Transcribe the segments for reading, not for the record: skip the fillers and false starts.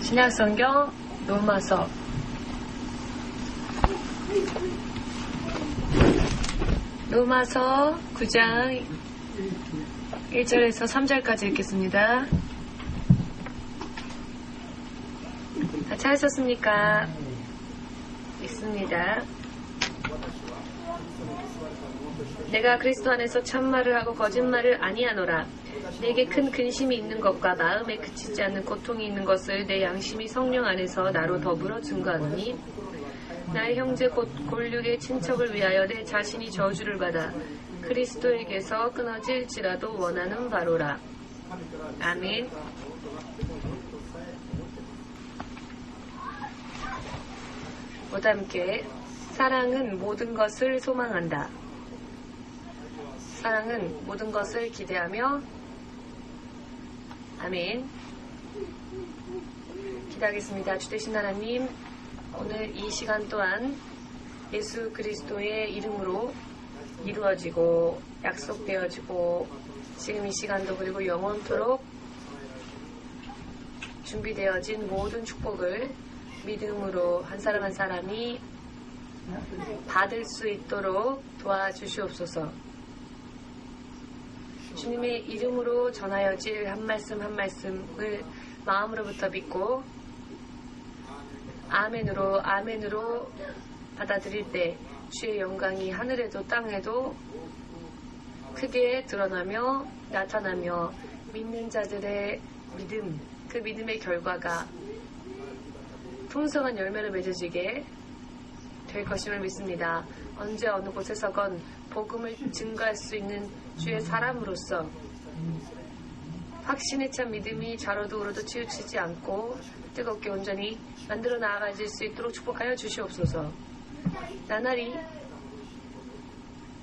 신약성경 로마서 9장 1절에서 3절까지 읽겠습니다. 다 찾으셨습니까? 읽습니다. 내가 그리스도 안에서 참말을 하고 거짓말을 아니하노라. 내게 큰 근심이 있는 것과 마음에 그치지 않는 고통이 있는 것을 내 양심이 성령 안에서 나로 더불어 증거하노니 나의 형제 곧 골육의 친척을 위하여 내 자신이 저주를 받아 그리스도에게서 끊어질지라도 원하는 바로라. 아멘. 모두 함께 사랑은 모든 것을 소망한다. 사랑은 모든 것을 기대하며 아멘. 기도하겠습니다. 주되신 하나님, 오늘 이 시간 또한 예수 그리스도의 이름으로 이루어지고 약속되어지고 지금 이 시간도 그리고 영원토록 준비되어진 모든 축복을 믿음으로 한 사람 한 사람이 받을 수 있도록 도와주시옵소서. 주님의 이름으로 전하여질 한 말씀 한 말씀을 마음으로부터 믿고 아멘으로 받아들일 때 주의 영광이 하늘에도 땅에도 크게 드러나며 나타나며 믿는 자들의 믿음, 그 믿음의 결과가 풍성한 열매를 맺어지게 될 것임을 믿습니다. 언제 어느 곳에서건 복음을 증거할 수 있는 주의 사람으로서 확신에 찬 믿음이 좌로도 우로도 치우치지 않고 뜨겁게 온전히 만들어 나아가질 수 있도록 축복하여 주시옵소서. 나날이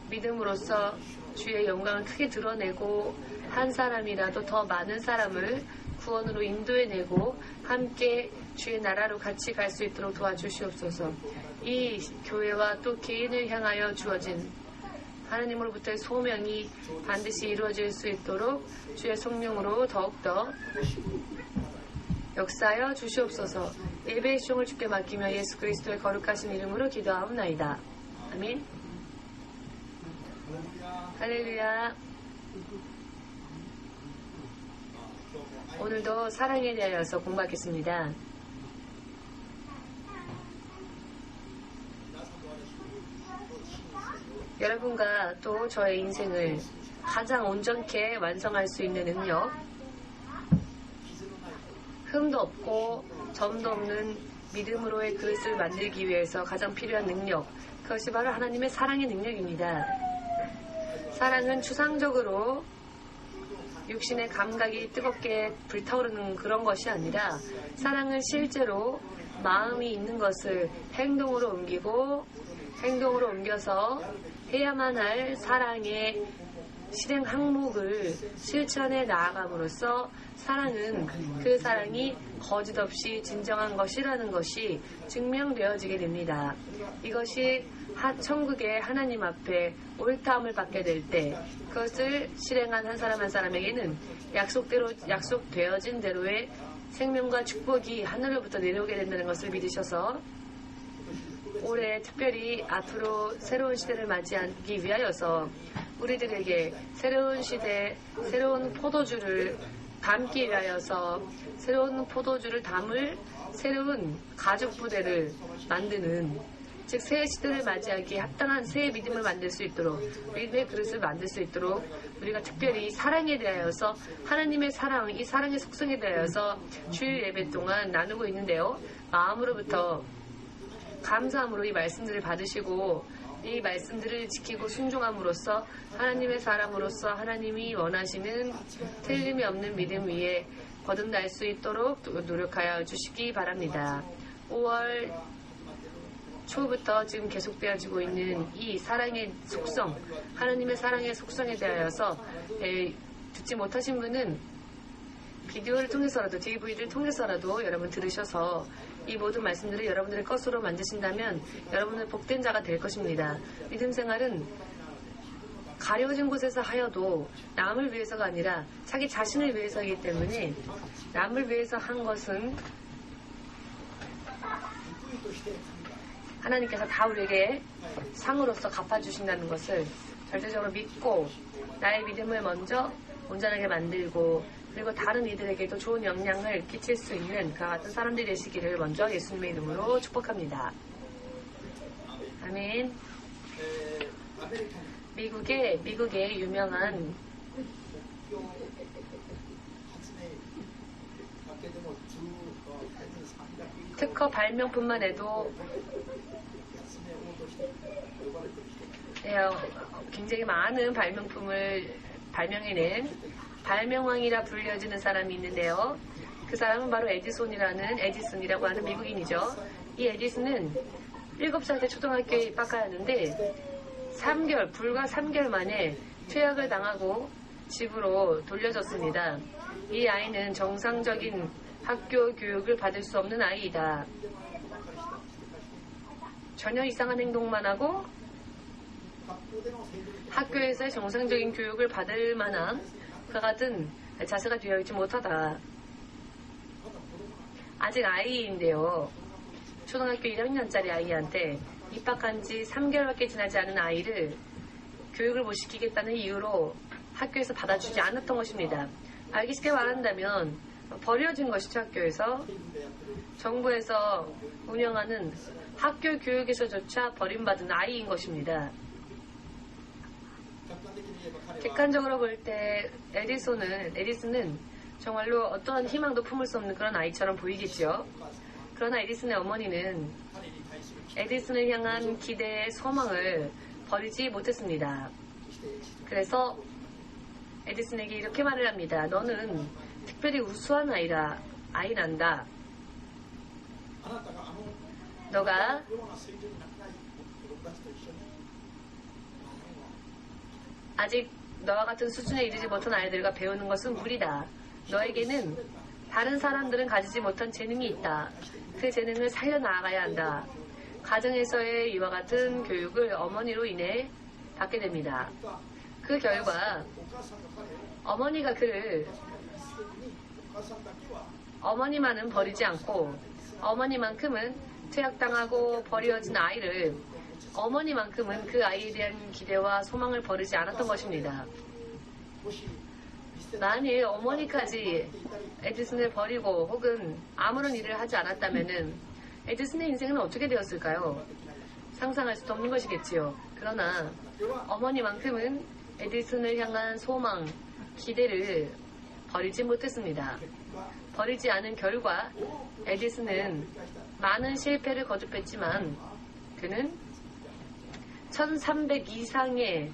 믿음으로써 주의 영광을 크게 드러내고 한 사람이라도 더 많은 사람을 구원으로 인도해내고 함께 주의 나라로 같이 갈 수 있도록 도와주시옵소서. 이 교회와 또 개인을 향하여 주어진 하나님으로부터의 소명이 반드시 이루어질 수 있도록 주의 성령으로 더욱더 역사하여 주시옵소서. 예배의 시종을 주께 맡기며 예수 그리스도의 거룩하신 이름으로 기도하옵나이다. 아멘. 할렐루야. 오늘도 사랑에 대하여서 공부하겠습니다. 여러분과 또 저의 인생을 가장 온전케 완성할 수 있는 능력, 흠도 없고 점도 없는 믿음으로의 그릇을 만들기 위해서 가장 필요한 능력, 그것이 바로 하나님의 사랑의 능력입니다. 사랑은 추상적으로 육신의 감각이 뜨겁게 불타오르는 그런 것이 아니라 사랑은 실제로 마음이 있는 것을 행동으로 옮겨서 해야만 할 사랑의 실행 항목을 실천해 나아감으로써 사랑은 그 사랑이 거짓 없이 진정한 것이라는 것이 증명되어지게 됩니다. 이것이 천국의 하나님 앞에 옳다함을 받게 될 때 그것을 실행한 한 사람 한 사람에게는 약속되어진 대로의 생명과 축복이 하늘로부터 내려오게 된다는 것을 믿으셔서 올해 특별히 앞으로 새로운 시대를 맞이하기 위하여서 우리들에게 새로운 시대, 새로운 포도주를 담기 위하여서 새로운 포도주를 담을 새로운 가족 부대를 만드는, 즉 새 시대를 맞이하기에 합당한 새 믿음을 만들 수 있도록, 믿음의 그릇을 만들 수 있도록 우리가 특별히 사랑에 대하여서 하나님의 사랑, 이 사랑의 속성에 대하여서 주일 예배 동안 나누고 있는데요. 마음으로부터 감사함으로 이 말씀들을 받으시고 이 말씀들을 지키고 순종함으로써 하나님의 사람으로서 하나님이 원하시는 틀림이 없는 믿음 위에 거듭날 수 있도록 노력하여 주시기 바랍니다. 5월 초부터 지금 계속되어지고 있는 이 사랑의 속성, 하나님의 사랑의 속성에 대하여서 듣지 못하신 분은 비디오를 통해서라도, DVD를 통해서라도 여러분 들으셔서 이 모든 말씀들을 여러분들의 것으로 만드신다면 여러분은 복된 자가 될 것입니다. 믿음 생활은 가려진 곳에서 하여도 남을 위해서가 아니라 자기 자신을 위해서이기 때문에 남을 위해서 한 것은 하나님께서 다 우리에게 상으로서 갚아주신다는 것을 절대적으로 믿고 나의 믿음을 먼저 온전하게 만들고 그리고 다른 이들에게도 좋은 영향을 끼칠 수 있는 그와 같은 사람들이 되시기를 먼저 예수님의 이름으로 축복합니다. 아멘. 미국의 유명한 특허 발명품만 해도 굉장히 많은 발명품을 발명해낸 발명왕이라 불려지는 사람이 있는데요. 그 사람은 바로 에디슨이라고 하는 미국인이죠. 이 에디슨은 7살 때 초등학교에 입학하였는데 불과 3개월 만에 퇴학을 당하고 집으로 돌려졌습니다. 이 아이는 정상적인 학교 교육을 받을 수 없는 아이이다. 전혀 이상한 행동만 하고 학교에서의 정상적인 교육을 받을 만한 그와 같은 자세가 되어 있지 못하다. 아직 아이인데요. 초등학교 1학년짜리 아이한테 입학한 지 3개월밖에 지나지 않은 아이를 교육을 못 시키겠다는 이유로 학교에서 받아주지 않았던 것입니다. 알기 쉽게 말한다면 버려진 것이죠. 학교에서 정부에서 운영하는 학교 교육에서조차 버림받은 아이인 것입니다. 객관적으로 볼 때 에디슨은 정말로 어떠한 희망도 품을 수 없는 그런 아이처럼 보이겠죠. 그러나 에디슨의 어머니는 에디슨을 향한 기대의 소망을 버리지 못했습니다. 그래서 에디슨에게 이렇게 말을 합니다. 너는 특별히 우수한 아이란다. 너가 아직 너와 같은 수준에 이르지 못한 아이들과 배우는 것은 무리다. 너에게는 다른 사람들은 가지지 못한 재능이 있다. 그 재능을 살려나가야 한다. 가정에서의 이와 같은 교육을 어머니로 인해 받게 됩니다. 그 결과 어머니가 어머니만은 버리지 않고 어머니만큼은 퇴학당하고 버려진 아이를 어머니만큼은 그 아이에 대한 기대와 소망을 버리지 않았던 것입니다. 만일 어머니까지 에디슨을 버리고 혹은 아무런 일을 하지 않았다면 에디슨의 인생은 어떻게 되었을까요? 상상할 수도 없는 것이겠지요. 그러나 어머니만큼은 에디슨을 향한 소망, 기대를 버리지 못했습니다. 버리지 않은 결과 에디슨은 많은 실패를 거듭했지만 그는 1300 이상의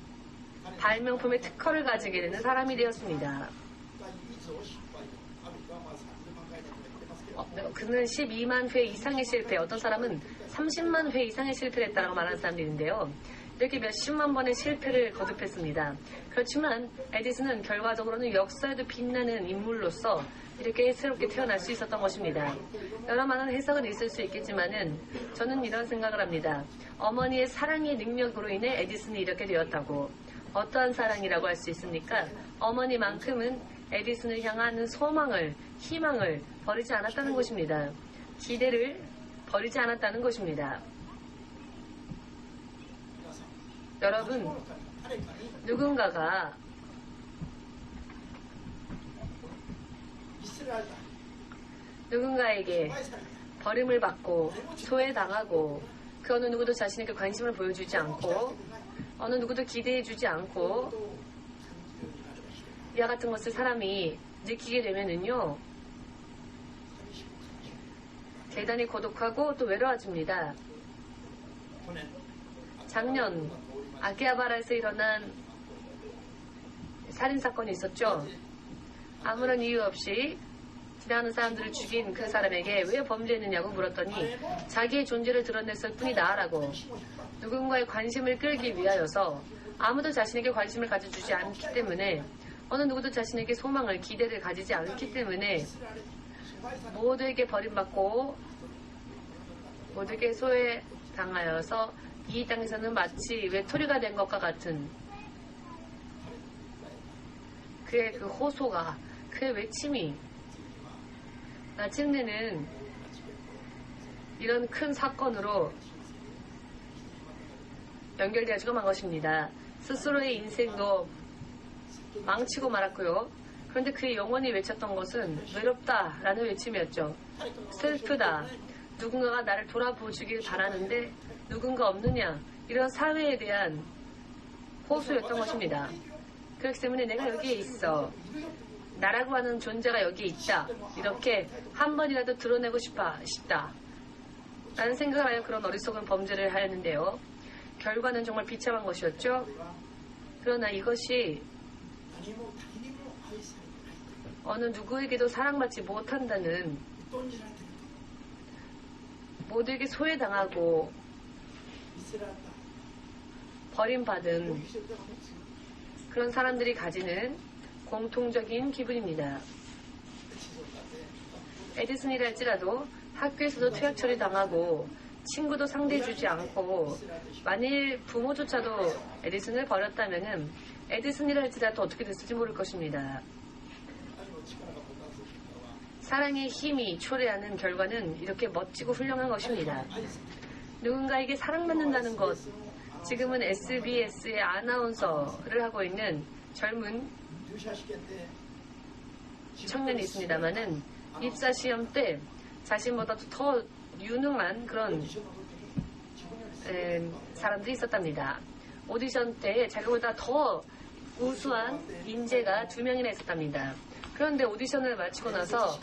발명품의 특허를 가지게 되는 사람이 되었습니다. 그는 12만 회 이상의 실패, 어떤 사람은 30만 회 이상의 실패를 했다고 말하는 사람도 있는데요. 이렇게 몇십만 번의 실패를 거듭했습니다. 그렇지만 에디슨은 결과적으로는 역사에도 빛나는 인물로서 이렇게 새롭게 태어날 수 있었던 것입니다. 여러 많은 해석은 있을 수 있겠지만은 저는 이런 생각을 합니다. 어머니의 사랑의 능력으로 인해 에디슨이 이렇게 되었다고. 어떠한 사랑이라고 할 수 있습니까? 어머니만큼은 에디슨을 향한 소망을, 희망을 버리지 않았다는 것입니다. 기대를 버리지 않았다는 것입니다. 여러분, 누군가에게 버림을 받고 소외당하고 그 어느 누구도 자신에게 관심을 보여주지 않고 어느 누구도 기대해주지 않고 이와 같은 것을 사람이 느끼게 되면은요 대단히 고독하고 또 외로워집니다. 작년 아키하바라에서 일어난 살인사건이 있었죠. 아무런 이유 없이 지나가는 사람들을 죽인 그 사람에게 왜 범죄했느냐고 물었더니 자기의 존재를 드러냈을 뿐이다 라고. 누군가의 관심을 끌기 위하여서 아무도 자신에게 관심을 가져주지 않기 때문에 어느 누구도 자신에게 소망을 기대를 가지지 않기 때문에 모두에게 버림받고 모두에게 소외당하여서 이 땅에서는 마치 외톨이가 된 것과 같은 그의 그 호소가, 그의 외침이 마침내는 이런 큰 사건으로 연결되어지고 만 것입니다. 스스로의 인생도 망치고 말았고요. 그런데 그의 영혼이 외쳤던 것은 외롭다라는 외침이었죠. 슬프다. 누군가가 나를 돌아보시길 바라는데 누군가 없느냐. 이런 사회에 대한 호소였던 것입니다. 그렇기 때문에 내가 여기에 있어. 나라고 하는 존재가 여기에 있다. 이렇게 한 번이라도 드러내고 싶다. 라는 생각을 하여 그런 어리석은 범죄를 하였는데요. 결과는 정말 비참한 것이었죠. 그러나 이것이 어느 누구에게도 사랑받지 못한다는, 모두에게 소외당하고 버림받은 그런 사람들이 가지는 공통적인 기분입니다. 에디슨이랄지라도 학교에서도 퇴학 처리당하고 친구도 상대해주지 않고 만일 부모조차도 에디슨을 버렸다면 에디슨이랄지라도 어떻게 됐을지 모를 것입니다. 사랑의 힘이 초래하는 결과는 이렇게 멋지고 훌륭한 것입니다. 누군가에게 사랑받는다는 것, 지금은 SBS의 아나운서를 하고 있는 젊은 청년이 있습니다만은 입사시험 때 자신보다 더 유능한 그런 사람들이 있었답니다. 오디션 때 자기보다 더 우수한 인재가 2명이나 있었답니다. 그런데 오디션을 마치고 나서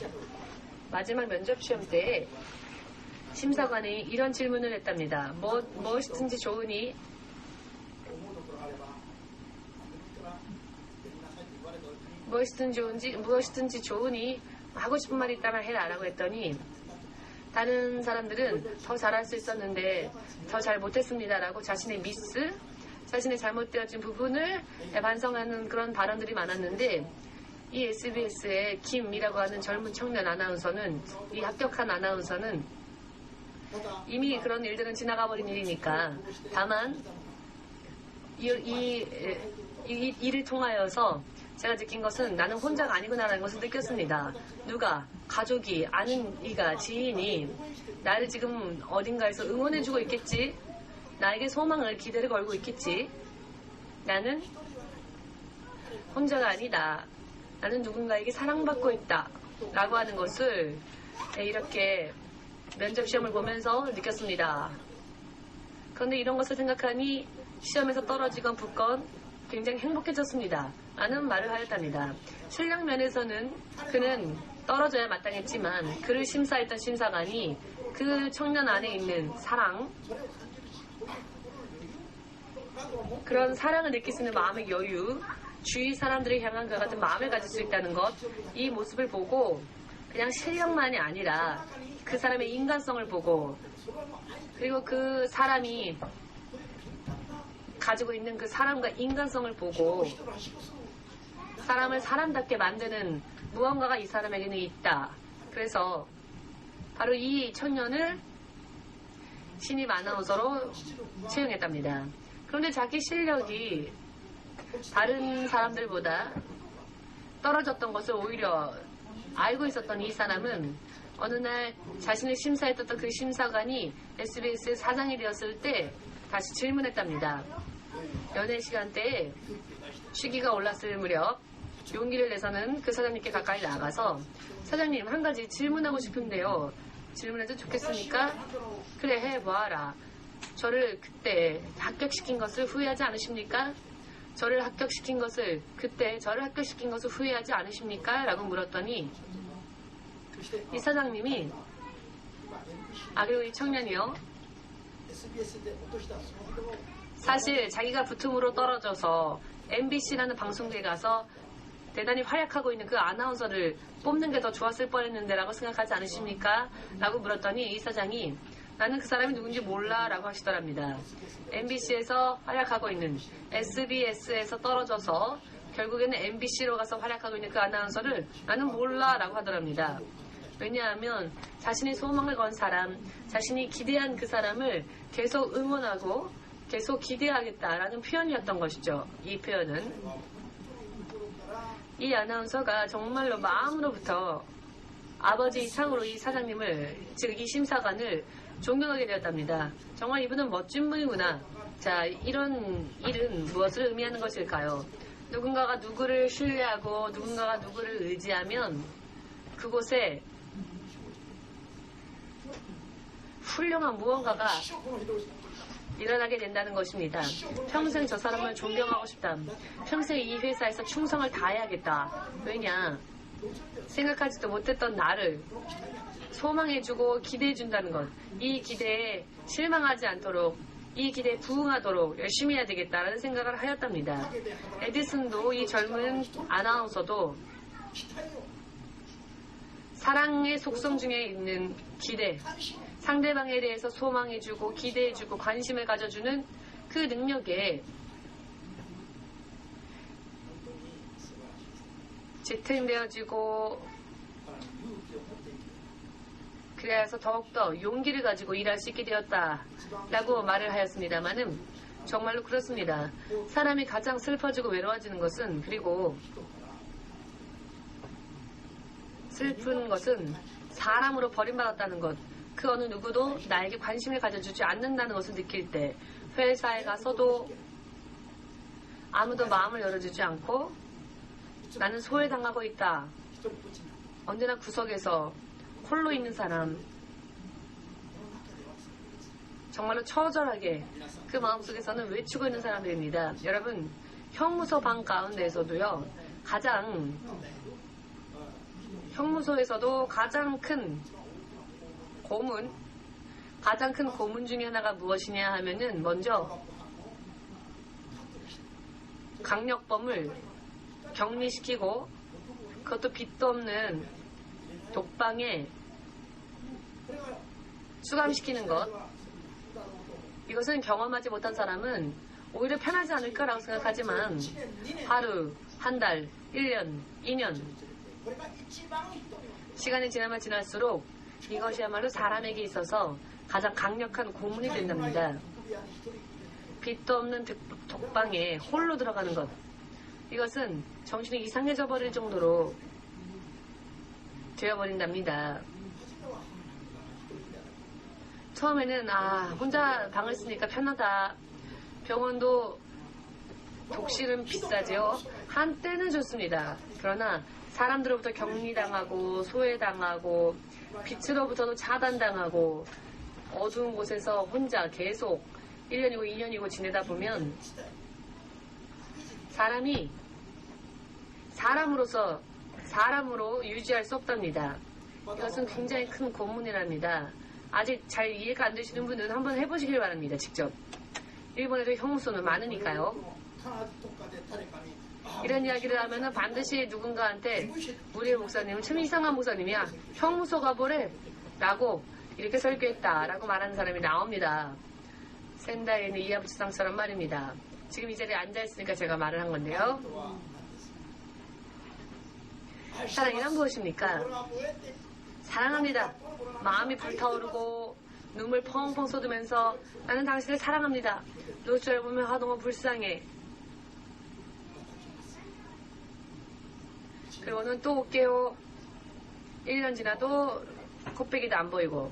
마지막 면접시험 때 심사관이 이런 질문을 했답니다. 무엇이든지 좋으니 하고 싶은 말이 있다면 해라 라고 했더니 다른 사람들은 더 잘할 수 있었는데 더 잘 못했습니다 라고 자신의 자신의 잘못되어진 부분을 반성하는 그런 발언들이 많았는데, 이 SBS의 김이라고 하는 젊은 청년 아나운서는, 이 합격한 아나운서는 이미 그런 일들은 지나가 버린 일이니까 다만 이 일을 통하여서 제가 느낀 것은 나는 혼자가 아니구나라는 것을 느꼈습니다. 누가, 가족이, 아는 이가, 지인이 나를 지금 어딘가에서 응원해주고 있겠지. 나에게 소망을, 기대를 걸고 있겠지. 나는 혼자가 아니다. 나는 누군가에게 사랑받고 있다. 라고 하는 것을 이렇게 면접시험을 보면서 느꼈습니다. 그런데 이런 것을 생각하니 시험에서 떨어지건 붙건 굉장히 행복해졌습니다. 라는 말을 하였답니다. 실력 면에서는 그는 떨어져야 마땅했지만 그를 심사했던 심사관이 그 청년 안에 있는 사랑, 그런 사랑을 느낄 수 있는 마음의 여유, 주위 사람들을 향한 그 같은 마음을 가질 수 있다는 것, 이 모습을 보고 그냥 실력만이 아니라 그 사람의 인간성을 보고, 그리고 그 사람이 가지고 있는 그 사람과 인간성을 보고 사람을 사람답게 만드는 무언가가 이 사람에게는 있다. 그래서 바로 이 청년을 신입 아나운서로 채용했답니다. 그런데 자기 실력이 다른 사람들보다 떨어졌던 것을 오히려 알고 있었던 이 사람은 어느 날 자신을 심사했던 그 심사관이 SBS 사장이 되었을 때 다시 질문했답니다. 연애 시간대에 시기가 올랐을 무렵 용기를 내서는 그 사장님께 가까이 나가서, 사장님, 한 가지 질문하고 싶은데요. 질문해도 좋겠습니까? 그래, 해봐라. 저를 그때 합격시킨 것을 후회하지 않으십니까? 저를 합격시킨 것을 후회하지 않으십니까? 라고 물었더니 이 사장님이, 그리고 이 청년이요, 사실 자기가 붙음으로 떨어져서 MBC라는 방송국에 가서 대단히 활약하고 있는 그 아나운서를 뽑는 게 더 좋았을 뻔했는데 라고 생각하지 않으십니까? 라고 물었더니 이 사장이, 나는 그 사람이 누군지 몰라 라고 하시더랍니다. MBC에서 활약하고 있는, SBS에서 떨어져서 결국에는 MBC로 가서 활약하고 있는 그 아나운서를 나는 몰라 라고 하더랍니다. 왜냐하면 자신의 소망을 건 사람, 자신이 기대한 그 사람을 계속 응원하고 계속 기대하겠다라는 표현이었던 것이죠. 이 표현은 이 아나운서가 정말로 마음으로부터 아버지 이상으로 이 사장님을, 즉 이 심사관을 존경하게 되었답니다. 정말 이분은 멋진 분이구나. 자, 이런 일은 무엇을 의미하는 것일까요? 누군가가 누구를 신뢰하고 누군가가 누구를 의지하면 그곳에 훌륭한 무언가가 일어나게 된다는 것입니다. 평생 저 사람을 존경하고 싶다. 평생 이 회사에서 충성을 다해야겠다. 왜냐? 생각하지도 못했던 나를 소망해주고 기대해준다는 것. 이 기대에 실망하지 않도록, 이 기대에 부응하도록 열심히 해야 되겠다라는 생각을 하였답니다. 에디슨도, 이 젊은 아나운서도 사랑의 속성 중에 있는 기대, 상대방에 대해서 소망해주고 기대해주고 관심을 가져주는 그 능력에 지탱되어지고, 그래서 더욱더 용기를 가지고 일할 수 있게 되었다라고 말을 하였습니다마는 정말로 그렇습니다. 사람이 가장 슬퍼지고 외로워지는 것은, 그리고 슬픈 것은 사람으로 버림받았다는 것, 그 어느 누구도 나에게 관심을 가져주지 않는다는 것을 느낄 때, 회사에 가서도 아무도 마음을 열어주지 않고 나는 소외당하고 있다, 언제나 구석에서 홀로 있는 사람, 정말로 처절하게 그 마음속에서는 외치고 있는 사람들입니다. 여러분, 형무소 방 가운데에서도요, 형무소에서도 가장 큰 고문 중에 하나가 무엇이냐 하면은, 먼저 강력범을 격리시키고 그것도 빚도 없는 독방에 수감시키는 것. 이것은 경험하지 못한 사람은 오히려 편하지 않을까라고 생각하지만, 하루, 한 달, 1년, 2년 시간이 지나면 지날수록 이것이야말로 사람에게 있어서 가장 강력한 고문이 된답니다. 빚도 없는 독방에 홀로 들어가는 것. 이것은 정신이 이상해져 버릴 정도로 되어버린답니다. 처음에는 혼자 방을 쓰니까 편하다. 병원도 독실은 비싸죠. 한때는 좋습니다. 그러나 사람들로부터 격리당하고 소외당하고 빛으로부터도 차단당하고 어두운 곳에서 혼자 계속 1년이고 2년이고 지내다 보면 사람이 사람으로 유지할 수 없답니다. 이것은 굉장히 큰 고문이랍니다. 아직 잘 이해가 안 되시는 분은 한번 해보시길 바랍니다. 직접. 일본에도 형무소는 많으니까요. 이런 이야기를 하면은 반드시 누군가한테, 우리 목사님은 참 이상한 목사님이야, 형무소 가보래 라고 이렇게 설교했다 라고 말하는 사람이 나옵니다. 센다에 있는 이하부치상처럼 말입니다. 지금 이 자리에 앉아있으니까 제가 말을 한 건데요. 사랑이란 무엇입니까? 사랑합니다. 마음이 불타오르고 눈물 펑펑 쏟으면서 나는 당신을 사랑합니다. 노출을 보면 너무 불쌍해. 그리고는 또 올게요. 1년 지나도 코빼기도 안 보이고,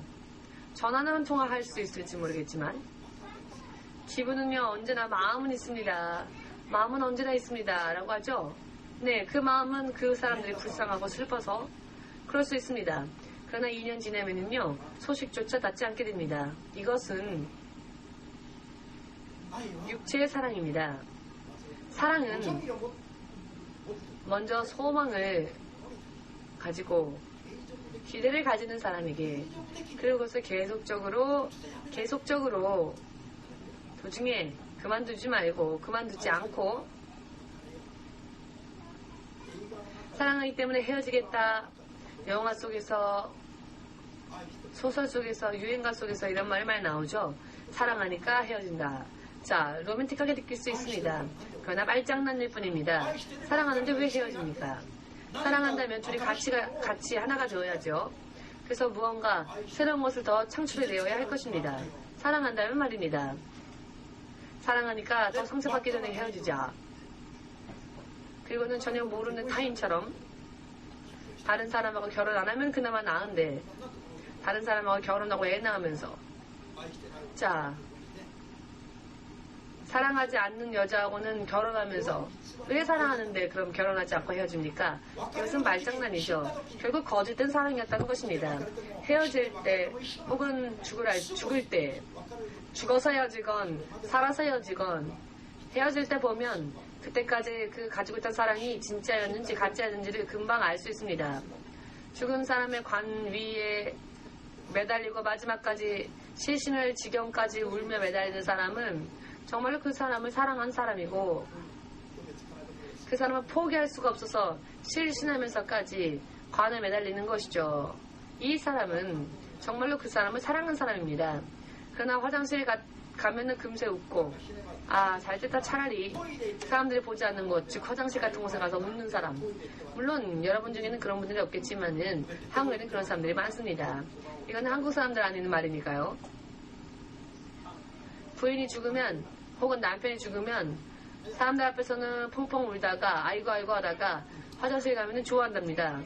전화는 통화할 수 있을지 모르겠지만 기분은요 언제나 마음은 있습니다. 마음은 언제나 있습니다 라고 하죠. 네, 그 마음은 그 사람들이 불쌍하고 슬퍼서 그럴 수 있습니다. 그러나 2년 지나면은요 소식조차 닿지 않게 됩니다. 이것은 육체의 사랑입니다. 사랑은 먼저 소망을 가지고 기대를 가지는 사람에게, 그리고 그것을 계속적으로 도중에 그만두지 말고, 그만두지 않고, 사랑하기 때문에 헤어지겠다, 영화 속에서, 소설 속에서, 유행가 속에서 이런 말이 많이 나오죠. 사랑하니까 헤어진다. 자, 로맨틱하게 느낄 수 있습니다. 그러나 말장난일 뿐입니다. 사랑하는데 왜 헤어집니까? 사랑한다면 둘이 같이 하나가 되어야죠. 그래서 무언가 새로운 것을 더 창출해내어야 할 것입니다. 사랑한다면 말입니다. 사랑하니까 더 상처받기 전에 헤어지자. 그리고는 전혀 모르는 타인처럼 다른 사람하고 결혼 안 하면 그나마 나은데 다른 사람하고 결혼하고 애 낳으면서 자 사랑하지 않는 여자하고는 결혼하면서 왜 사랑하는데 그럼 결혼하지 않고 헤어집니까? 이것은 말장난이죠. 결국 거짓된 사랑이었다는 것입니다. 헤어질 때 혹은 죽을 때 죽어서 헤어지건 살아서 헤어지건 헤어질 때 보면 그때까지 그 가지고 있던 사랑이 진짜였는지 가짜였는지를 금방 알 수 있습니다. 죽은 사람의 관 위에 매달리고 마지막까지 실신을 지경까지 울며 매달리는 사람은 정말로 그 사람을 사랑한 사람이고 그 사람을 포기할 수가 없어서 실신하면서까지 관에 매달리는 것이죠. 이 사람은 정말로 그 사람을 사랑한 사람입니다. 그러나 화장실에 가면은 금세 웃고 잘 됐다 차라리 사람들이 보지 않는 곳, 즉 화장실 같은 곳에 가서 웃는 사람. 물론 여러분 중에는 그런 분들이 없겠지만은 한국에는 그런 사람들이 많습니다. 이건 한국 사람들 안 있는 말이니까요. 부인이 죽으면 혹은 남편이 죽으면 사람들 앞에서는 펑펑 울다가 아이고 하다가 화장실 가면은 좋아한답니다.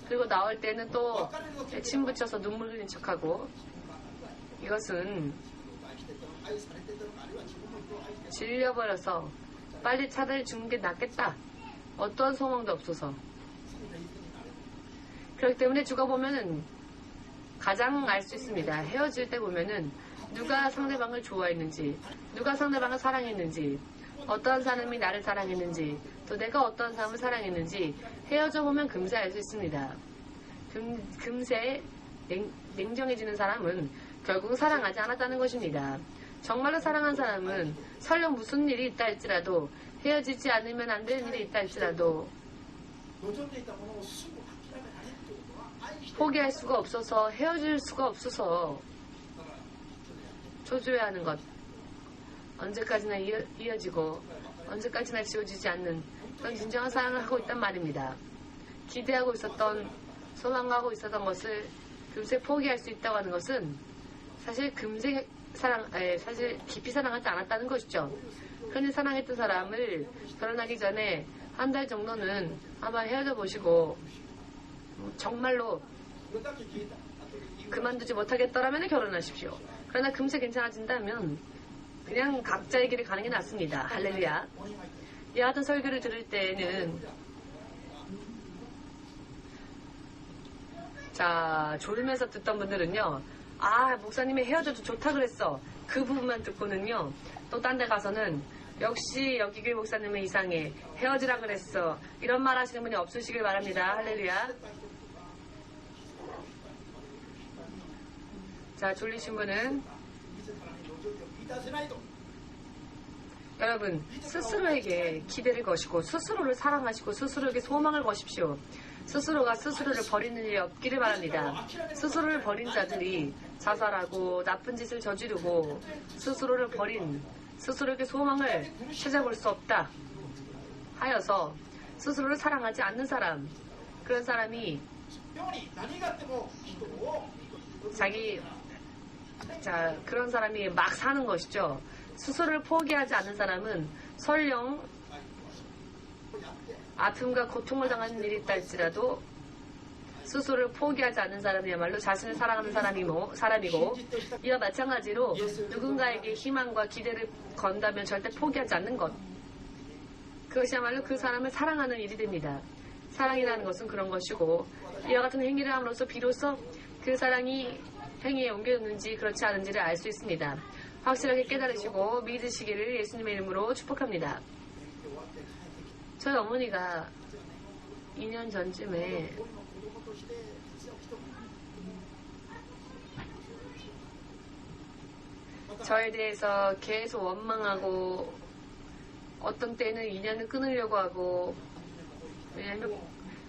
그리고 나올 때는 또 침 붙여서 눈물 흘린 척하고 이것은 질려버려서 빨리 차라리 죽는 게 낫겠다. 어떠한 소망도 없어서. 그렇기 때문에 죽어보면은 가장 알 수 있습니다. 헤어질 때 보면은 누가 상대방을 좋아했는지, 누가 상대방을 사랑했는지, 어떠한 사람이 나를 사랑했는지, 또 내가 어떠한 사람을 사랑했는지 헤어져 보면 금세 알 수 있습니다. 금세 냉정해지는 사람은 결국 사랑하지 않았다는 것입니다. 정말로 사랑한 사람은 설령 무슨 일이 있다 할지라도 헤어지지 않으면 안 되는 일이 있다 할지라도 포기할 수가 없어서 헤어질 수가 없어서 조조해야 하는 것 언제까지나 이어지고 언제까지나 지워지지 않는 그런 진정한 사랑을 하고 있단 말입니다. 기대하고 있었던 소망하고 있었던 것을 금세 포기할 수 있다고 하는 것은 사실 사실 깊이 사랑하지 않았다는 것이죠. 흔히 사랑했던 사람을 결혼하기 전에 한 달 정도는 한번 헤어져 보시고 정말로 그만두지 못하겠더라면 결혼하십시오. 그러나 금세 괜찮아진다면 그냥 각자의 길을 가는 게 낫습니다. 할렐루야. 이 같은 설교를 들을 때는 졸면서 듣던 분들은요, 목사님이 헤어져도 좋다 그랬어. 그 부분만 듣고는요, 또 딴 데 가서는 역시 여기 교회 목사님은 이상해. 헤어지라 그랬어. 이런 말 하시는 분이 없으시길 바랍니다. 할렐루야. 졸리신 분은 여러분 스스로에게 기대를 거시고 스스로를 사랑하시고 스스로에게 소망을 거십시오. 스스로가 스스로를 버리는 일이 없기를 바랍니다. 스스로를 버린 자들이 자살하고 나쁜 짓을 저지르고 스스로를 버린 스스로에게 소망을 찾아볼 수 없다 하여서 스스로를 사랑하지 않는 사람, 그런 사람이 그런 사람이 막 사는 것이죠. 스스로를 포기하지 않는 사람은 설령 아픔과 고통을 당하는 일이 있다 할지라도 스스로를 포기하지 않는 사람이야말로 자신을 사랑하는 사람이고 이와 마찬가지로 누군가에게 희망과 기대를 건다면 절대 포기하지 않는 것, 그것이야말로 그 사람을 사랑하는 일이 됩니다. 사랑이라는 것은 그런 것이고 이와 같은 행위를 함으로써 비로소 그 사랑이 행위에 옮겨졌는지 그렇지 않은지를 알 수 있습니다. 확실하게 깨달으시고 믿으시기를 예수님의 이름으로 축복합니다. 저희 어머니가 2년 전쯤에 저에 대해서 계속 원망하고 어떤 때는 인연을 끊으려고 하고, 왜냐하면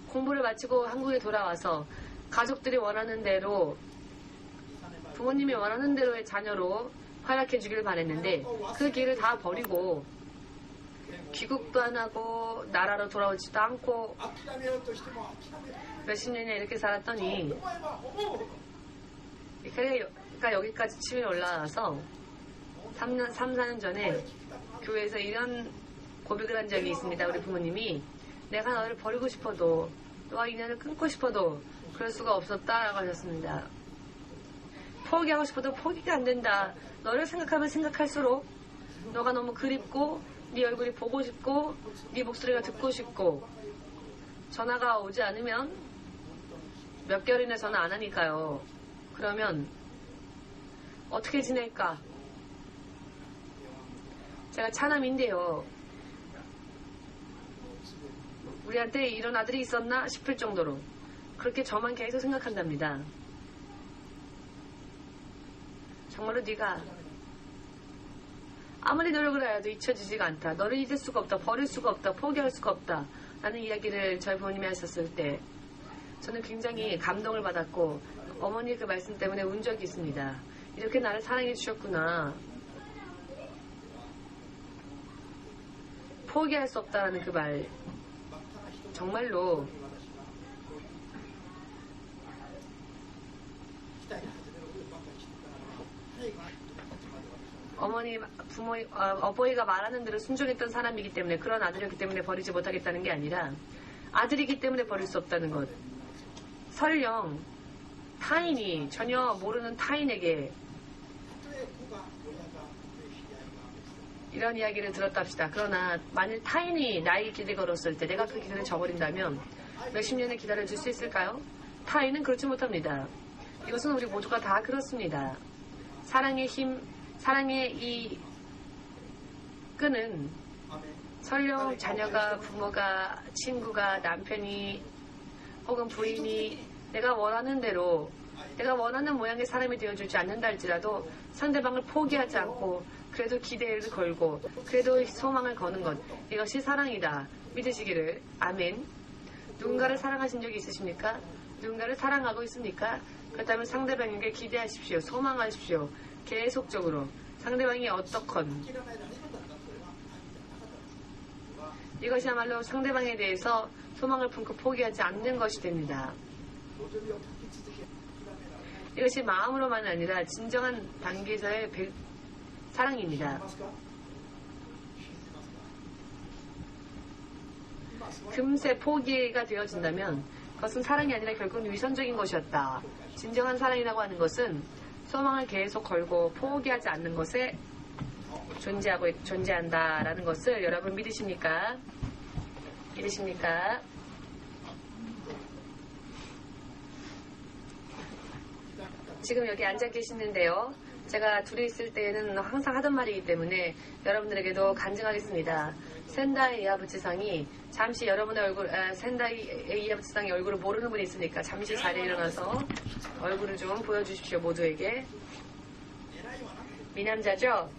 공부를 마치고 한국에 돌아와서 가족들이 원하는 대로 부모님이 원하는 대로의 자녀로 활약해 주기를 바랬는데 그 길을 다 버리고 귀국도 안 하고 나라로 돌아오지도 않고 몇십 년이나 이렇게 살았더니 그러니까 여기까지 치밀 올라와서 3, 4년 전에 교회에서 이런 고백을 한 적이 있습니다. 우리 부모님이 내가 너를 버리고 싶어도, 너와 인연을 끊고 싶어도 그럴 수가 없었다라고 하셨습니다. 포기하고 싶어도 포기가 안 된다. 너를 생각하면 생각할수록 너가 너무 그립고 네 얼굴이 보고 싶고 네 목소리가 듣고 싶고 전화가 오지 않으면 몇 개월이나 전화 안 하니까요. 그러면 어떻게 지낼까? 제가 차남인데요. 우리한테 이런 아들이 있었나 싶을 정도로 그렇게 저만 계속 생각한답니다. 정말로 네가 아무리 노력을 해도 잊혀지지가 않다. 너를 잊을 수가 없다. 버릴 수가 없다. 포기할 수가 없다. 라는 이야기를 저희 부모님이 하셨을 때 저는 굉장히 감동을 받았고 어머니의 그 말씀 때문에 운 적이 있습니다. 이렇게 나를 사랑해 주셨구나. 포기할 수 없다라는 그 말 정말로 어머니, 어버이가 말하는 대로 순종했던 사람이기 때문에 그런 아들이었기 때문에 버리지 못하겠다는 게 아니라 아들이기 때문에 버릴 수 없다는 것. 설령 타인이 전혀 모르는 타인에게 이런 이야기를 들었다 합시다. 그러나 만일 타인이 나에게 길을 걸었을 때 내가 그 길을 저버린다면 몇십 년을 기다려줄 수 있을까요? 타인은 그렇지 못합니다. 이것은 우리 모두가 다 그렇습니다. 사랑의 힘, 사랑의 이 끈은 설령 자녀가, 부모가, 친구가, 남편이 혹은 부인이 내가 원하는 대로 내가 원하는 모양의 사람이 되어주지 않는다 할지라도 상대방을 포기하지 않고 그래도 기대를 걸고 그래도 소망을 거는 것, 이것이 사랑이다 믿으시기를. 아멘. 누군가를 사랑하신 적이 있으십니까? 누군가를 사랑하고 있습니까? 그렇다면 상대방에게 기대하십시오. 소망하십시오. 계속적으로 상대방이 어떻건 이것이야말로 상대방에 대해서 소망을 품고 포기하지 않는 것이 됩니다. 이것이 마음으로만 아니라 진정한 단계에서의 사랑입니다. 금세 포기가 되어진다면 그것은 사랑이 아니라 결국은 위선적인 것이었다. 진정한 사랑이라고 하는 것은 소망을 계속 걸고 포기하지 않는 것에 존재한다라는 것을 여러분 믿으십니까? 믿으십니까? 지금 여기 앉아 계시는데요. 제가 둘이 있을 때는 항상 하던 말이기 때문에 여러분들에게도 간증하겠습니다. 센다이 이하부치상이 잠시 여러분의 얼굴, 센다이 이하부치상의 얼굴을 모르는 분이 있으니까 잠시 자리에 일어나서 얼굴을 좀 보여주십시오. 모두에게. 미남자죠?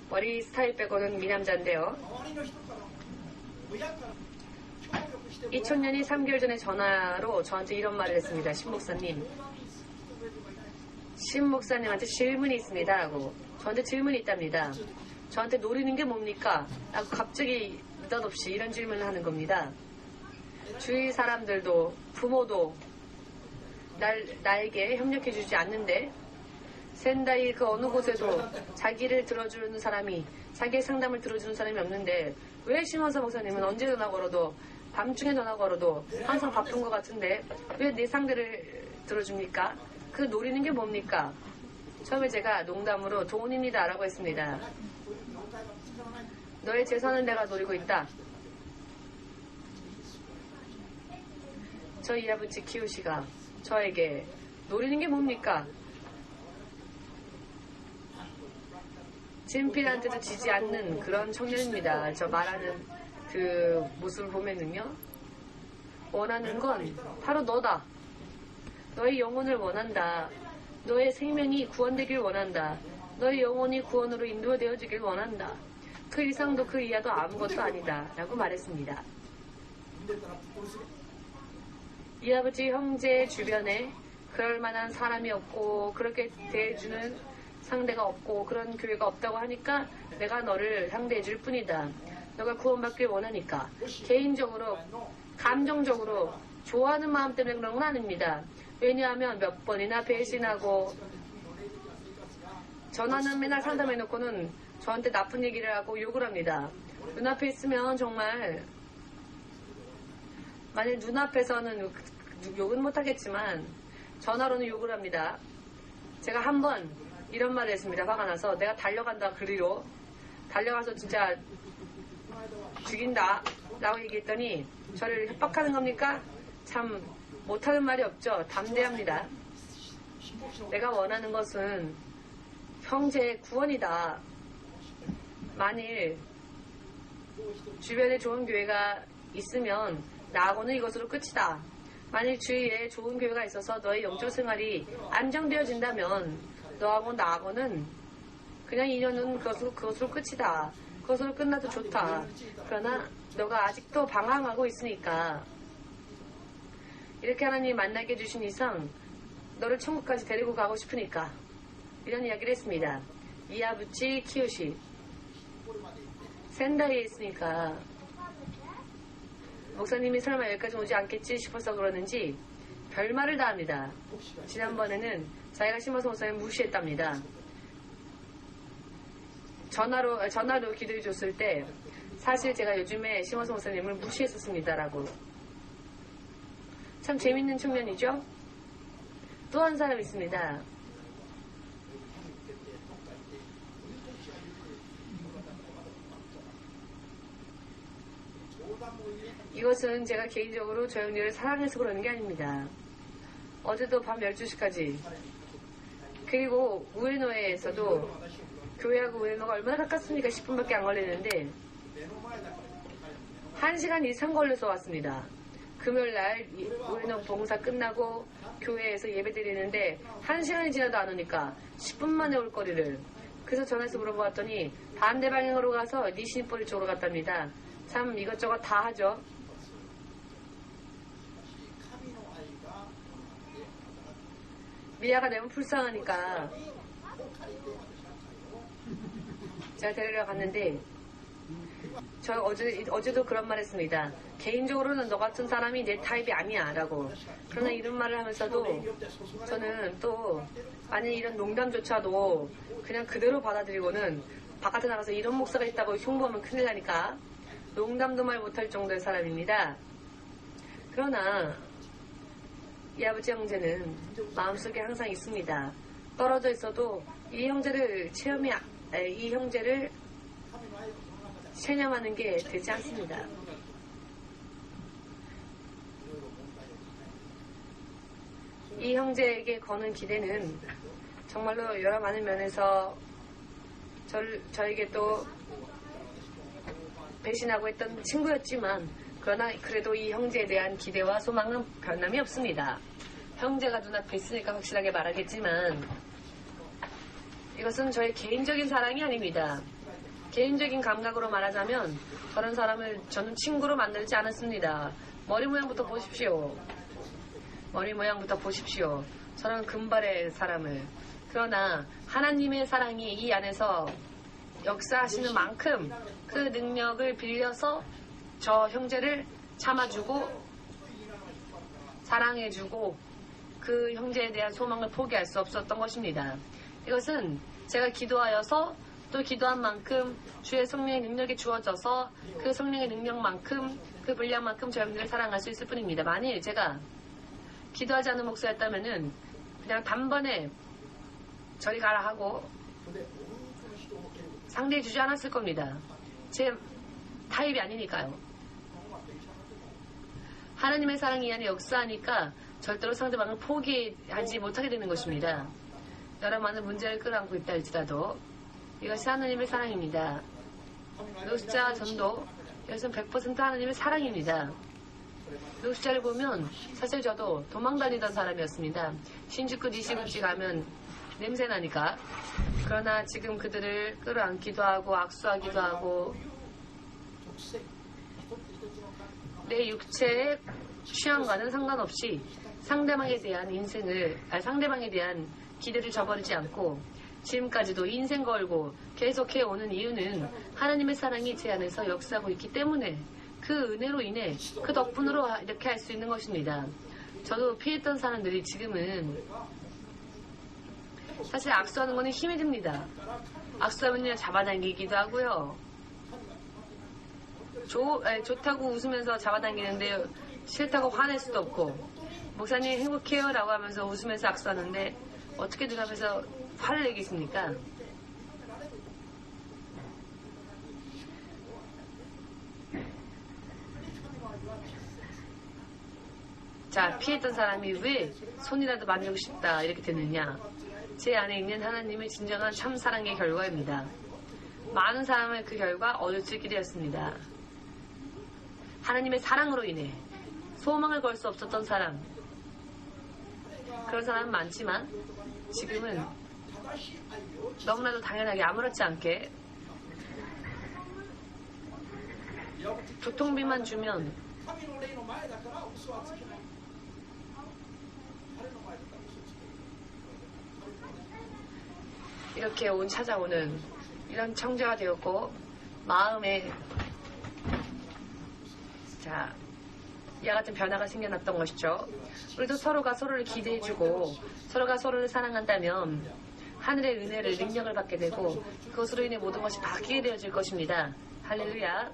머리 스타일 빼고는 미남자인데요. 2000년이 3개월 전에 전화로 저한테 이런 말을 했습니다. 신목사님. 신목사님한테 질문이 있습니다. 라고. 저한테 질문이 있답니다. 저한테 노리는 게 뭡니까? 라고 갑자기 느닷없이 이런 질문을 하는 겁니다. 주위 사람들도 부모도 나에게 협력해주지 않는데 센다이 그 어느 곳에도 자기를 들어주는 사람이, 자기의 상담을 들어주는 사람이 없는데 왜 심원사 목사님은 언제 전화 걸어도, 밤중에 전화 걸어도 항상 바쁜 것 같은데 왜 내 상대를 들어줍니까? 그 노리는 게 뭡니까? 처음에 제가 농담으로 돈입니다 라고 했습니다. 너의 재산은 내가 노리고 있다. 저희 아버지 키우시가 저에게 노리는 게 뭡니까? 진필한테도 지지 않는 그런 청년입니다. 저 말하는 그 모습을 보면은요. 원하는 건 바로 너다. 너의 영혼을 원한다. 너의 생명이 구원되길 원한다. 너의 영혼이 구원으로 인도되어지길 원한다. 그 이상도 그 이하도 아무것도 아니다. 라고 말했습니다. 이 아버지 형제 주변에 그럴 만한 사람이 없고 그렇게 대해주는 상대가 없고 그런 교회가 없다고 하니까 내가 너를 상대해 줄 뿐이다. 너가 구원받길 원하니까. 개인적으로 감정적으로 좋아하는 마음 때문에 그런 건 아닙니다. 왜냐하면 몇 번이나 배신하고 전화는 맨날 상담해놓고는 저한테 나쁜 얘기를 하고 욕을 합니다. 눈앞에 있으면 정말 만일 눈앞에서는 욕은 못하겠지만 전화로는 욕을 합니다. 제가 한 번 이런 말을 했습니다. 화가 나서 내가 달려간다 그리로 달려가서 진짜 죽인다 라고 얘기했더니 저를 협박하는 겁니까? 참 못하는 말이 없죠. 담대합니다. 내가 원하는 것은 형제의 구원이다. 만일 주변에 좋은 교회가 있으면 나하고는 이것으로 끝이다. 만일 주위에 좋은 교회가 있어서 너의 영적 생활이 안정되어진다면 너하고 나하고는 그냥 인연은 그것으로 끝이다. 그것으로 끝나도 좋다. 그러나 너가 아직도 방황하고 있으니까 이렇게 하나님이 만나게 해주신 이상 너를 천국까지 데리고 가고 싶으니까 이런 이야기를 했습니다. 이아부치 키요시 센다이에 있으니까 목사님이 설마 여기까지 오지 않겠지 싶어서 그러는지 별말을 다 합니다. 지난번에는 자기가 심어서 목사님 무시했답니다. 전화로 기도해 줬을 때 사실 제가 요즘에 심어서 목사님을 무시했었습니다라고. 참 재밌는 측면이죠. 또 한 사람 있습니다. 이것은 제가 개인적으로 저 형제를 사랑해서 그러는 게 아닙니다. 어제도 밤 12시까지 그리고 우에노에에서도 교회하고 우에노가 얼마나 가깝습니까? 10분밖에 안 걸리는데 1시간 이상 걸려서 왔습니다. 금요일날 우에노 봉사 끝나고 교회에서 예배 드리는데 1시간이 지나도 안 오니까 10분 만에 올 거리를. 그래서 전화해서 물어보았더니 반대 방향으로 가서 니시니포리 쪽으로 갔답니다. 참 이것저것 다 하죠. 미아가 너무 불쌍하니까 제가 데리러 갔는데 저 어제도 그런 말 했습니다. 개인적으로는 너 같은 사람이 내 타입이 아니야 라고. 그러나 이런 말을 하면서도 저는 또 만약 이런 농담조차도 그냥 그대로 받아들이고는 바깥에 나가서 이런 목사가 있다고 홍보하면 큰일 나니까 농담도 말 못할 정도의 사람입니다. 그러나 이 아버지 형제는 마음속에 항상 있습니다. 떨어져 있어도 이 형제를 체념하는 게 되지 않습니다. 이 형제에게 거는 기대는 정말로 여러 많은 면에서 저에게 또 배신하고 했던 친구였지만 그러나 그래도 이 형제에 대한 기대와 소망은 변함이 없습니다. 형제가 눈앞에 있으니까 확실하게 말하겠지만 이것은 저의 개인적인 사랑이 아닙니다. 개인적인 감각으로 말하자면 저런 사람을 저는 친구로 만들지 않았습니다. 머리 모양부터 보십시오. 저런 금발의 사람을. 그러나 하나님의 사랑이 이 안에서 역사하시는 만큼 그 능력을 빌려서 저 형제를 참아주고 사랑해주고 그 형제에 대한 소망을 포기할 수 없었던 것입니다. 이것은 제가 기도하여서 또 기도한 만큼 주의 성령의 능력이 주어져서 그 성령의 능력만큼 그 분량만큼 저 형제를 사랑할 수 있을 뿐입니다. 만일 제가 기도하지 않는 목사였다면은 그냥 단번에 저리 가라 하고 상대해 주지 않았을 겁니다. 제 타입이 아니니까요. 하나님의 사랑이 이 안에 역사하니까 절대로 상대방을 포기하지 못하게 되는 것입니다. 여러 많은 문제를 끌어안고 있다 할지라도 이것이 하나님의 사랑입니다. 노숙자 전도 이것은 100% 하나님의 사랑입니다. 노숙자를 보면 사실 저도 도망다니던 사람이었습니다. 신주쿠 니시구치 가면 냄새나니까. 그러나 지금 그들을 끌어안기도 하고 악수하기도 하고 내 육체의 취향과는 상관없이 상대방에 대한 기대를 저버리지 않고 지금까지도 인생 걸고 계속해 오는 이유는 하나님의 사랑이 제 안에서 역사하고 있기 때문에 그 은혜로 인해 그 덕분으로 이렇게 할 수 있는 것입니다. 저도 피했던 사람들이 지금은 사실 악수하는 거는 힘이 듭니다. 악수하면요 잡아당기기도 하고요. 좋다고 웃으면서 잡아당기는데 싫다고 화낼 수도 없고, 목사님 행복해요 라고 하면서 웃으면서 악수하는데 어떻게 눈앞에서 화를 내겠습니까? 자, 피했던 사람이 왜 손이라도 만지고 싶다 이렇게 되느냐? 제 안에 있는 하나님의 진정한 참 사랑의 결과입니다. 많은 사람은 그 결과 얻을 수 있게 되었습니다. 하나님의 사랑으로 인해 소망을 걸 수 없었던 사람, 그런 사람은 많지만 지금은 너무나도 당연하게 아무렇지 않게 교통비만 주면 이렇게 찾아오는 이런 청자가 되었고, 마음에 이와 같은 변화가 생겨났던 것이죠. 우리도 서로가 서로를 기대해주고 서로가 서로를 사랑한다면 하늘의 은혜를, 능력을 받게 되고 그것으로 인해 모든 것이 바뀌게 되어질 것입니다. 할렐루야.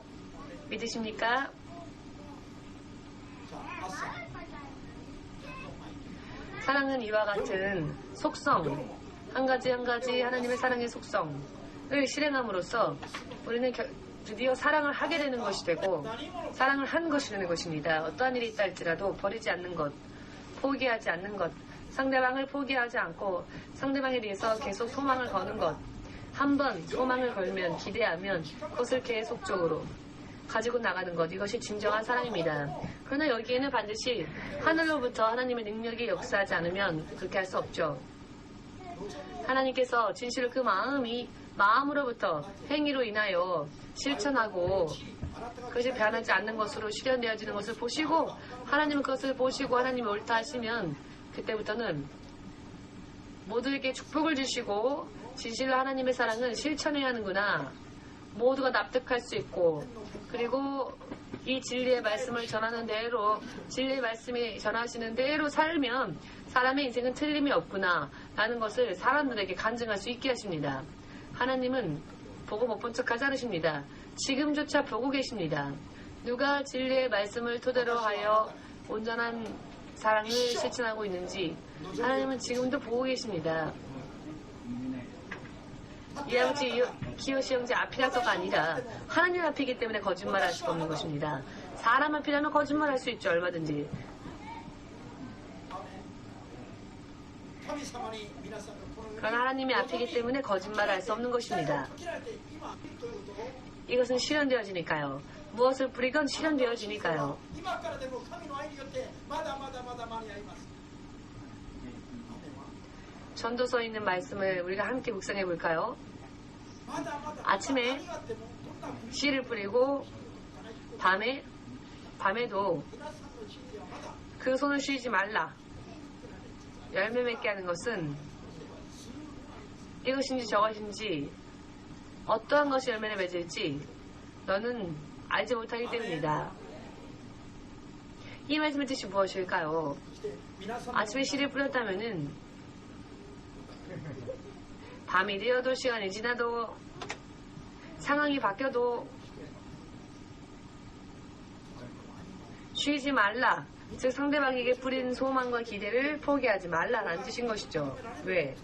믿으십니까? 사랑은 이와 같은 속성, 한 가지 한 가지 하나님의 사랑의 속성을 실행함으로써 우리는 드디어 사랑을 하게 되는 것이 되고 사랑을 한 것이 되는 것입니다. 어떠한 일이 있다 할지라도 버리지 않는 것, 포기하지 않는 것, 상대방을 포기하지 않고 상대방에 대해서 계속 소망을 거는 것, 한 번 소망을 걸면, 기대하면 그것을 계속적으로 가지고 나가는 것, 이것이 진정한 사랑입니다. 그러나 여기에는 반드시 하늘로부터 하나님의 능력이 역사하지 않으면 그렇게 할 수 없죠. 하나님께서 진실로 그 마음으로부터 행위로 인하여 실천하고 그것이 변하지 않는 것으로 실현되어지는 것을 보시고, 하나님은 그것을 보시고 하나님이 옳다 하시면 그때부터는 모두에게 축복을 주시고, 진실로 하나님의 사랑은 실천해야 하는구나, 모두가 납득할 수 있고, 그리고 이 진리의 말씀을 전하는 대로, 진리의 말씀이 전하시는 대로 살면 사람의 인생은 틀림이 없구나 라는 것을 사람들에게 간증할 수 있게 하십니다. 하나님은 보고 못 본 척 하지 않으십니다. 지금조차 보고 계십니다. 누가 진리의 말씀을 토대로 하여 온전한 사랑을 실천하고 있는지 하나님은 지금도 보고 계십니다. 이 아버지 키요시 형제 앞이라서가 아니라 하나님 앞이기 때문에 거짓말할 수가 없는 것입니다. 사람 앞이라면 거짓말할 수 있죠, 얼마든지. 그러나 하나님이 앞이기 때문에 거짓말할 수 없는 것입니다. 이것은 실현되어지니까요. 무엇을 부리건 실현되어지니까요. 전도서에 있는 말씀을 우리가 함께 묵상해 볼까요? 아침에 씨를 뿌리고 밤에도 그 손을 쉬지 말라. 열매 맺게 하는 것은 이것인지 저것인지, 어떠한 것이 열매를 맺을지 너는 알지 못하기 때문이다. 이 말씀의 뜻이 무엇일까요? 아침에 씨를 뿌렸다면은 밤이 되어도, 시간이 지나도, 상황이 바뀌어도 쉬지 말라. 즉 상대방에게 뿌린 소망과 기대를 포기하지 말라라는 뜻인 것이죠. 왜?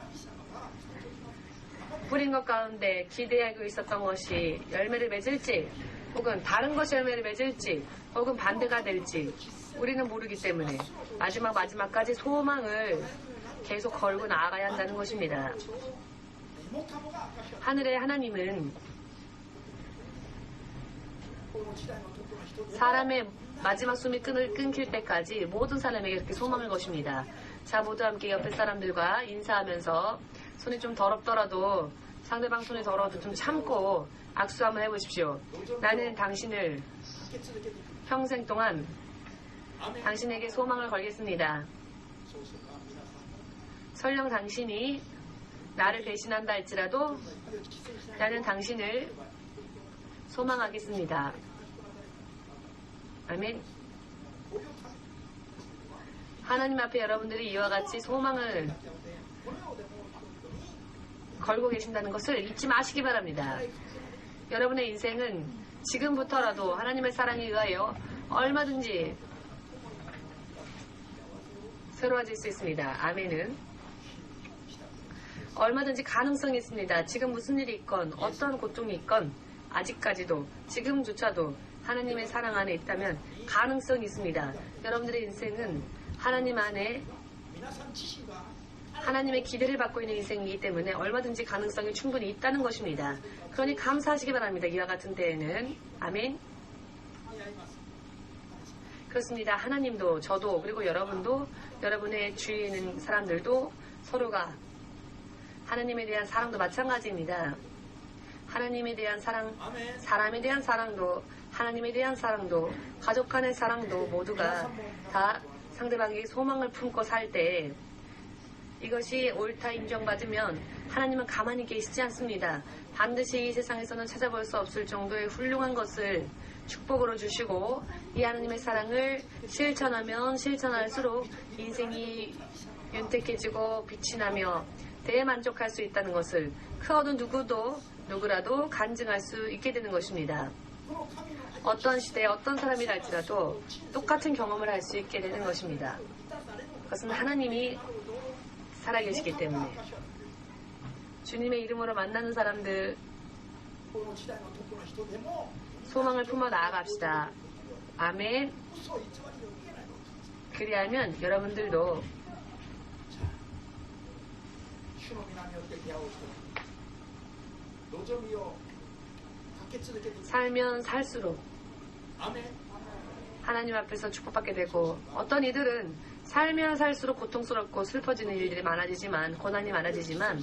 뿌린 것 가운데 기대하고 있었던 것이 열매를 맺을지, 혹은 다른 것이 열매를 맺을지, 혹은 반대가 될지 우리는 모르기 때문에 마지막까지 소망을 계속 걸고 나아가야 한다는 것입니다. 하늘의 하나님은 사람의 마지막 숨이 끊길 때까지 모든 사람에게 이렇게 소망을 거십니다. 자, 모두 함께 옆에 사람들과 인사하면서 손이 좀 더럽더라도, 상대방 손이 더러워도 좀 참고 악수 한번 해보십시오. 나는 당신을 평생 동안 당신에게 소망을 걸겠습니다. 설령 당신이 나를 배신한다 할지라도 나는 당신을 소망하겠습니다. 아멘. 하나님 앞에 여러분들이 이와 같이 소망을 걸고 계신다는 것을 잊지 마시기 바랍니다. 여러분의 인생은 지금부터라도 하나님의 사랑에 의하여 얼마든지 새로워질 수 있습니다. 아멘은 얼마든지 가능성이 있습니다. 지금 무슨 일이 있건 어떤 고통이 있건 아직까지도 지금조차도 하나님의 사랑 안에 있다면 가능성이 있습니다. 여러분들의 인생은 하나님 안에 하나님의 기대를 받고 있는 인생이기 때문에 얼마든지 가능성이 충분히 있다는 것입니다. 그러니 감사하시기 바랍니다. 이와 같은 때에는. 아멘. 그렇습니다. 하나님도 저도 그리고 여러분도 여러분의 주위에 있는 사람들도 서로가 하나님에 대한 사랑도 마찬가지입니다. 하나님에 대한 사랑, 사람에 대한 사랑도 하나님에 대한 사랑도 가족 간의 사랑도 모두가 다 상대방에게 소망을 품고 살 때 이것이 옳다 인정받으면 하나님은 가만히 계시지 않습니다. 반드시 이 세상에서는 찾아볼 수 없을 정도의 훌륭한 것을 축복으로 주시고 이 하나님의 사랑을 실천하면 실천할수록 인생이 윤택해지고 빛이 나며 대만족할 수 있다는 것을 그 어느 누구라도 간증할 수 있게 되는 것입니다. 어떤 시대에 어떤 사람이라 할지라도 똑같은 경험을 할 수 있게 되는 것입니다. 그것은 하나님이 살아계시기 때문에 주님의 이름으로 만나는 사람들 소망을 품어 나아갑시다. 아멘. 그리하면 여러분들도 살면 살수록 하나님 앞에서 축복받게 되고 어떤 이들은 살면 살수록 고통스럽고 슬퍼지는 일들이 많아지지만 고난이 많아지지만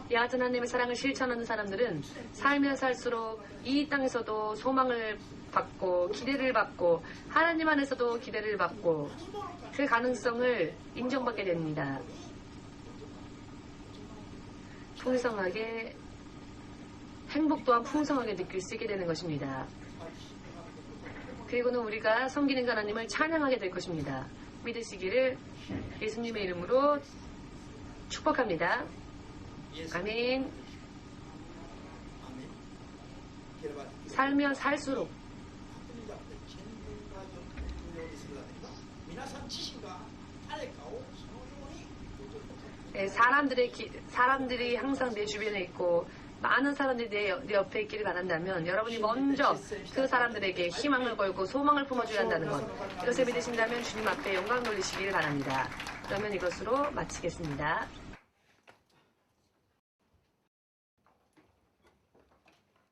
이 같은 하나님의 사랑을 실천하는 사람들은 살면 살수록 이 땅에서도 소망을 받고 기대를 받고 하나님 안에서도 기대를 받고 그 가능성을 인정받게 됩니다. 풍성하게 행복 또한 풍성하게 느낄 수 있게 되는 것입니다. 그리고는 우리가 섬기는 하나님을 찬양하게 될 것입니다. 믿으시기를 예수님의 이름으로 축복합니다. 아멘. 살면 살수록 사람들이 항상 내 주변에 있고 많은 사람들이 내 옆에 있기를 바란다면 여러분이 먼저 그 사람들에게 희망을 걸고 소망을 품어줘야 한다는 것, 이것을 믿으신다면 주님 앞에 영광 돌리시기를 바랍니다. 그러면 이것으로 마치겠습니다.